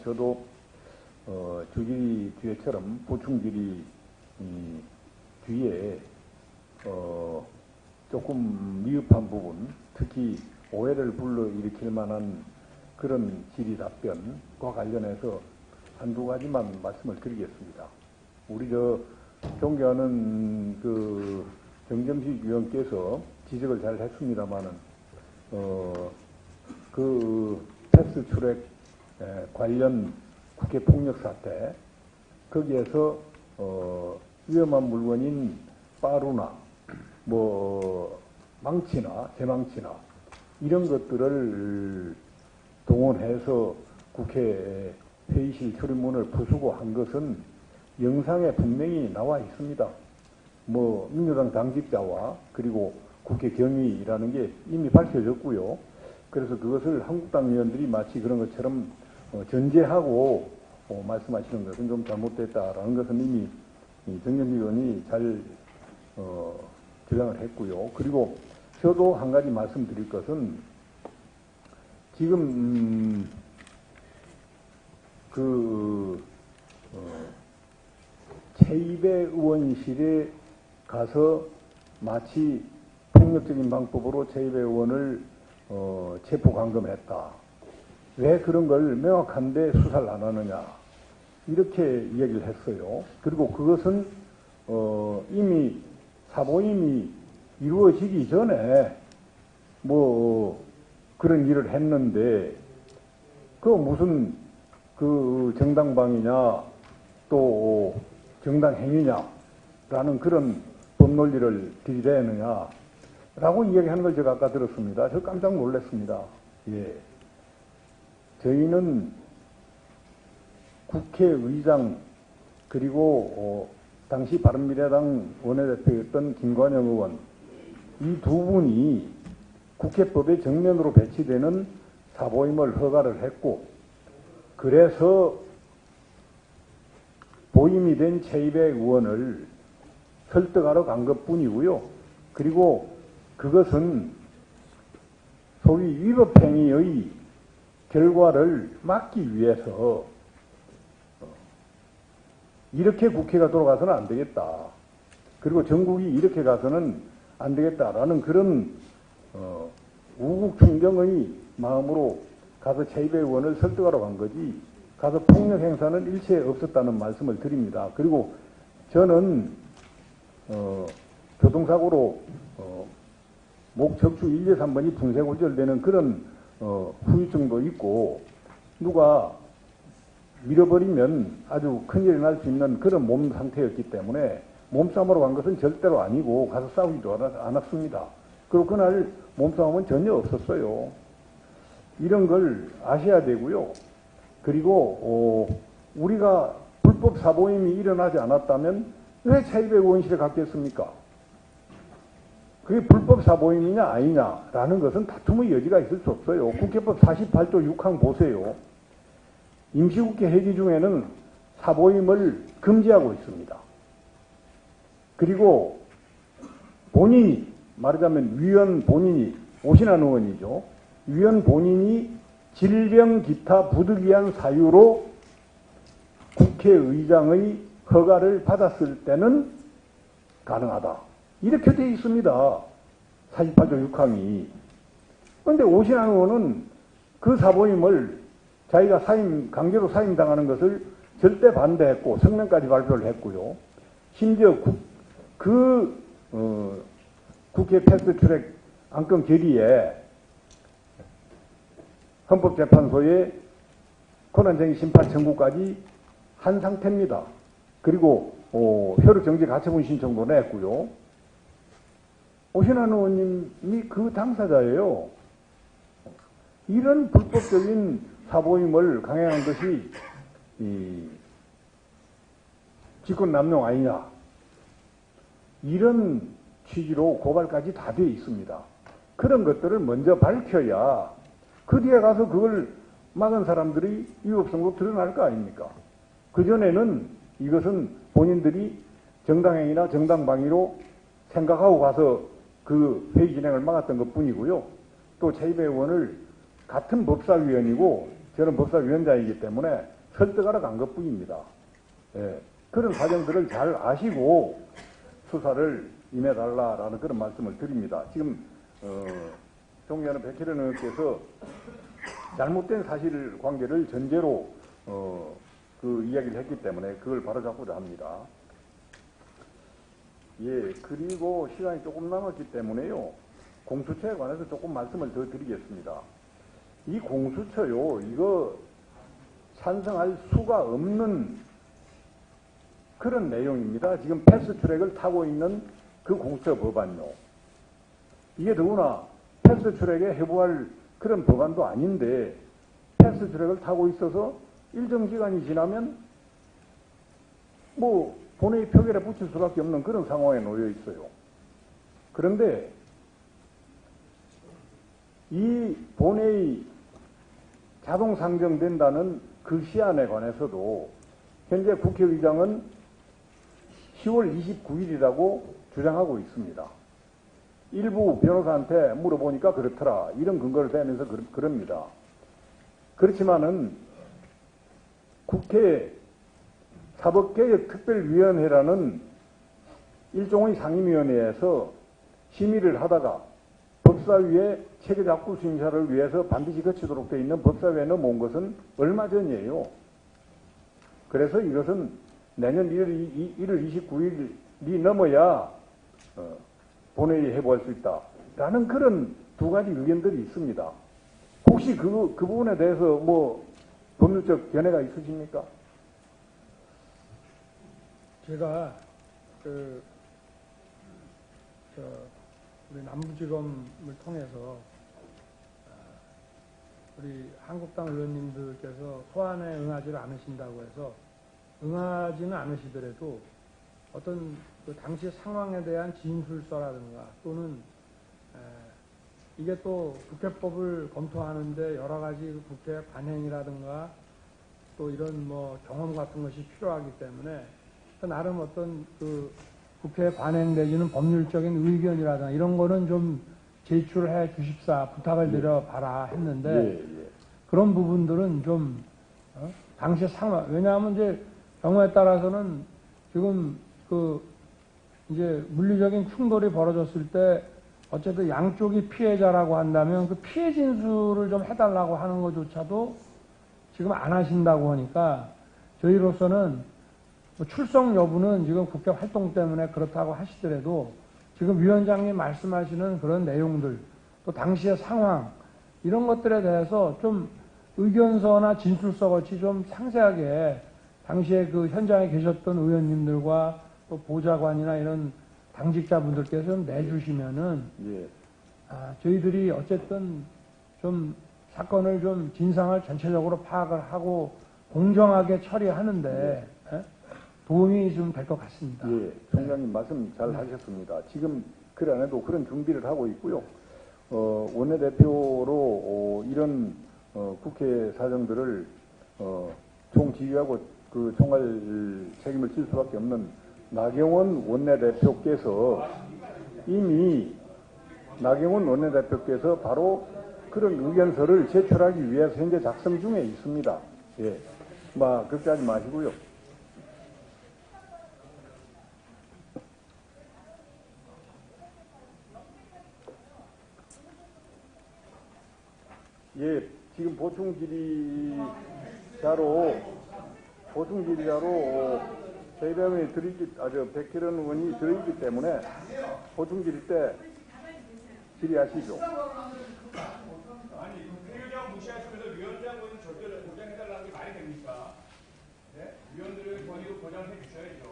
저도 주질의 뒤에처럼 보충질의 뒤에 조금 미흡한 부분, 특히 오해를 불러일으킬 만한 그런 질의 답변과 관련해서 한두 가지만 말씀을 드리겠습니다. 우리 존경하는 정점식 위원께서 지적을 잘 했습니다마는 패스트 트랙 관련 국회 폭력 사태, 거기에서 위험한 물건인 빠루나 망치나 대망치나 이런 것들을 동원해서 국회 회의실 출입문을 부수고 한 것은 영상에 분명히 나와 있습니다. 민주당 당직자와 그리고 국회 경위라는 게 이미 밝혀졌고요. 그래서 그것을 한국당 의원들이 마치 그런 것처럼 전제하고 말씀하시는 것은 좀 잘못됐다라는 것은 이미 정현미 의원이 잘 주장을 했고요. 그리고 저도 한 가지 말씀드릴 것은 지금 최이배 의원실에 가서 마치 폭력적인 방법으로 최이배 의원을 체포 감금했다. 왜 그런 걸 명확한데 수사를 안 하느냐. 이렇게 이야기를 했어요. 그리고 그것은 이미 사보임이 이루어지기 전에 그런 일을 했는데 무슨 정당방위냐 또 정당 행위냐라는 그런 법 논리를 들이대느냐라고 이야기하는 걸 제가 아까 들었습니다. 저 깜짝 놀랐습니다. 예. 저희는 국회의장 그리고 당시 바른미래당 원내대표였던 김관영 의원 이 두 분이 국회법에 정면으로 배치되는 사보임을 허가를 했고 그래서 보임이 된 최이배 의원을 설득하러 간 것뿐이고요. 그리고 그것은 소위 위법행위의 결과를 막기 위해서 이렇게 국회가 돌아가서는 안 되겠다. 그리고 전국이 이렇게 가서는 안 되겠다라는 그런 우국충정의 마음으로 가서 최이배 의원을 설득하러 간 거지 가서 폭력 행사는 일체 없었다는 말씀을 드립니다. 그리고 저는 교통사고로 목 척추 1, 2, 3번이 분쇄골절되는 그런 후유증도 있고 누가 밀어버리면 아주 큰일이 날 수 있는 그런 몸 상태였기 때문에 몸싸움으로 간 것은 절대로 아니고 가서 싸우지도 않았습니다. 그리고 그날 몸싸움은 전혀 없었어요. 이런 걸 아셔야 되고요. 그리고 우리가 불법 사보임이 일어나지 않았다면 왜 최이배 의원실에 갔겠습니까? 그게 불법 사보임이냐 아니냐라는 것은 다툼의 여지가 있을 수 없어요. 국회법 48조 6항 보세요. 임시국회 회기 중에는 사보임을 금지하고 있습니다. 그리고 본인이 말하자면 위원 본인이 오신환 의원이죠. 위원 본인이 질병 기타 부득이한 사유로 국회의장의 허가를 받았을 때는 가능하다. 이렇게 되어 있습니다. 48조 6항이. 그런데 오신환 의원은 그 사보임을 자기가 강제로 사임당하는 것을 절대 반대했고 성명까지 발표를 했고요. 심지어 국회 패스트트랙 안건 결의에 헌법재판소에 권한쟁의 심판 청구까지 한 상태입니다. 그리고 효력정지 가처분 신청도 냈고요. 오신환 의원님이 그 당사자예요. 이런 불법적인 사보임을 강행한 것이 직권남용 아니냐. 이런 취지로 고발까지 다 되어 있습니다. 그런 것들을 먼저 밝혀야 그 뒤에 가서 그걸 막은 사람들이 위법성도 드러날 거 아닙니까? 그전에는 이것은 본인들이 정당행위나 정당방위로 생각하고 가서 그 회의 진행을 막았던 것 뿐이고요. 또 최이배 의원을 같은 법사위원이고 저는 법사위원장이기 때문에 설득하러 간 것뿐입니다. 예, 그런 사정들을 잘 아시고 수사를 임해달라라는 그런 말씀을 드립니다. 지금 존경하는 백혜련 의원께서 잘못된 사실관계를 전제로 그 이야기를 했기 때문에 그걸 바로잡고자 합니다. 예, 그리고 시간이 조금 남았기 때문에요. 공수처에 관해서 조금 말씀을 더 드리겠습니다. 이 공수처요, 이거 찬성할 수가 없는 그런 내용입니다. 지금 패스트트랙을 타고 있는 그 공수처 법안요. 이게 더구나 패스트트랙에 해부할 그런 법안도 아닌데 패스트트랙을 타고 있어서 일정 기간이 지나면 뭐 본회의 표결에 붙일 수밖에 없는 그런 상황에 놓여 있어요. 그런데 이 본회의 자동 상정된다는 그 시한에 관해서도 현재 국회의장은 10월 29일이라고 주장하고 있습니다. 일부 변호사한테 물어보니까 그렇더라. 이런 근거를 대면서 그럽니다. 그렇지만은 국회 사법개혁특별위원회라는 일종의 상임위원회에서 심의를 하다가 법사위의 체계작구 심사를 위해서 반드시 거치도록 되어 있는 법사위에 넘어온 것은 얼마 전이에요. 그래서 이것은 내년 1월 29일이 넘어야 본회의에 해부할 수 있다라는 그런 두 가지 의견들이 있습니다. 혹시 그 부분에 대해서 뭐 법률적 견해가 있으십니까? 제가 우리 남부지검을 통해서 우리 한국당 의원님들께서 소환에 응하지를 않으신다고 해서 응하지는 않으시더라도 어떤 그 당시 상황에 대한 진술서라든가 또는 이게 또 국회법을 검토하는데 여러 가지 그 국회 관행이라든가 또 이런 뭐 경험 같은 것이 필요하기 때문에 그 나름 어떤 그 국회 관행 내지는 법률적인 의견이라든가 이런 거는 좀 제출해 주십사 부탁을 드려봐라 했는데 그런 부분들은 좀 당시 상황 왜냐하면 이제 경우에 따라서는 지금 그 이제 물리적인 충돌이 벌어졌을 때 어쨌든 양쪽이 피해자라고 한다면 그 피해 진술을 좀 해달라고 하는 것조차도 지금 안 하신다고 하니까 저희로서는 뭐 출석 여부는 지금 국회 활동 때문에 그렇다고 하시더라도 지금 위원장님 말씀하시는 그런 내용들 또 당시의 상황 이런 것들에 대해서 좀 의견서나 진술서 같이 좀 상세하게 당시에 그 현장에 계셨던 의원님들과 또 보좌관이나 이런 당직자분들께서 좀 내주시면은 저희들이 어쨌든 좀 사건을 좀 진상을 전체적으로 파악을 하고 공정하게 처리하는데 도움이 좀 될 것 같습니다. 예, 총장님 말씀 잘 하셨습니다. 지금 그 안에도 그런 준비를 하고 있고요. 원내대표로 이런 국회 사정들을 총지휘하고 그 총괄 책임을 질 수밖에 없는 나경원 원내대표께서 이미 바로 그런 의견서를 제출하기 위해서 현재 작성 중에 있습니다. 예, 그렇게 하지 마시고요. 예, 지금 보충 질의자로 저희병이 백혜련 의원이 들어있기 때문에 보충 질의 때 질의하시죠. 아니, 국회의장 무시하시면서 위원장은 절대로 보장해달라는 게 말이 됩니까? 네? 위원들의 권위도 보장해 주셔야죠.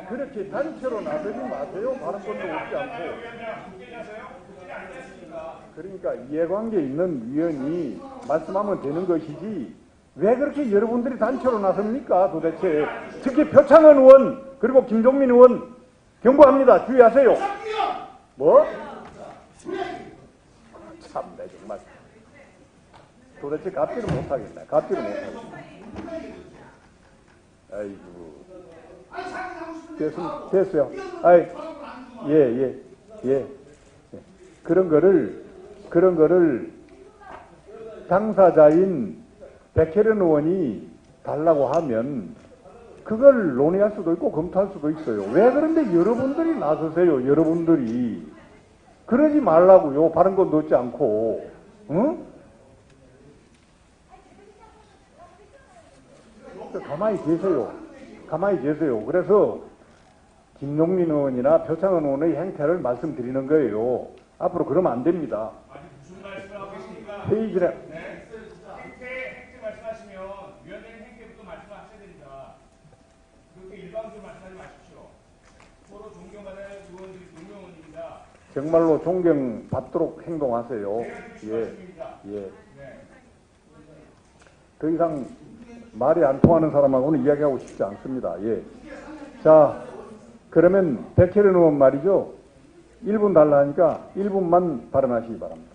그렇게 단체로 나서지 마세요. 발언권도 없지 않고. 위원장, 국회의장서요? 국회에 앉았습니다. 그러니까 이해관계 있는 위원이 말씀하면 되는 것이지 왜 그렇게 여러분들이 단체로 나섭니까 도대체. 특히 표창원 의원 그리고 김종민 의원 경고합니다. 주의하세요. 뭐? 참내 정말 도대체 갑질을 못하겠네. 아이고 됐어요. 예. 그런 거를 당사자인 백혜련 의원이 달라고 하면 그걸 논의할 수도 있고 검토할 수도 있어요. 왜 그런데 여러분들이 나서세요. 여러분들이. 그러지 말라고요. 바른 거 넣지 않고. 응? 가만히 계세요. 가만히 계세요. 그래서 김용민 의원이나 표창원 의원의 행태를 말씀드리는 거예요. 앞으로 그러면 안 됩니다. 아니 무슨 말씀을 하고 계십니까? 회의실에 네? 행태 말씀하시면 위원장님 행태부터 말씀하셔야 됩니다. 그렇게 일방적으로 말씀하지 마십시오. 서로 존경받아야 할 의원들이 동명원입니다. 정말로 존경받도록 행동하세요. 예. 예. 네. 더 이상 말이 안 통하는 사람하고는 이야기하고 싶지 않습니다. 예. 자, 그러면 백혜련 의원 말이죠. 1분 달라 하니까 1분만 발언하시기 바랍니다.